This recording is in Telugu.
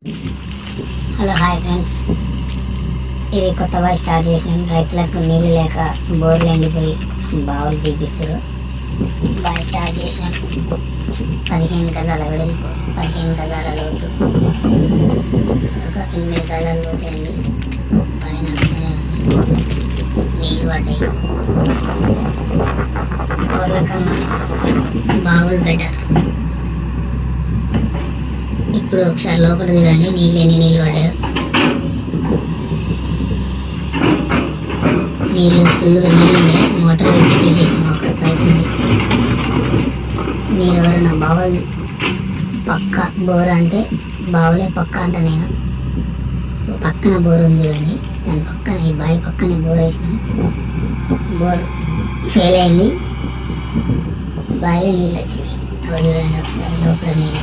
హలో హాయ్ ఫ్రెండ్స్, ఇది కొత్తగా స్టార్ట్ చేసిన రైతులకు నీళ్ళు లేక బోర్లు ఎండిపోయి బావులు తీపిస్తారు. బాగా స్టార్ట్ చేసిన 15 గజాల వెడల్పు, 15 గజాల లోతు, ఒక 8 గజాల లోతు అయింది. బాగా నడుస్తూనే ఉంది, నీళ్ళు పడ్డాయి. పూర్వకన్నా బావులు బెటర్. ఇప్పుడు ఒకసారి లోపల చూడండి, ఎన్ని నీళ్ళు పడ్డాయో. ఫుల్గా నీళ్ళు ఉన్నాయి. మోటార్ పెట్టి తీసేసాము. అక్కడ పైప్ ఉంది. మీరు ఎవరైనా బావులు పక్క బోర్ అంటే బావులే పక్క అంట. నేను పక్కన బోర్ ఉంది చూడండి, దాని పక్కన ఈ బావి పక్కనే బోర్ వేసినాం. బోర్ ఫెయిల్ అయింది, బావిలో నీళ్ళు వచ్చినాయి. అవి చూడండి ఒకసారి లోపల నీళ్ళు.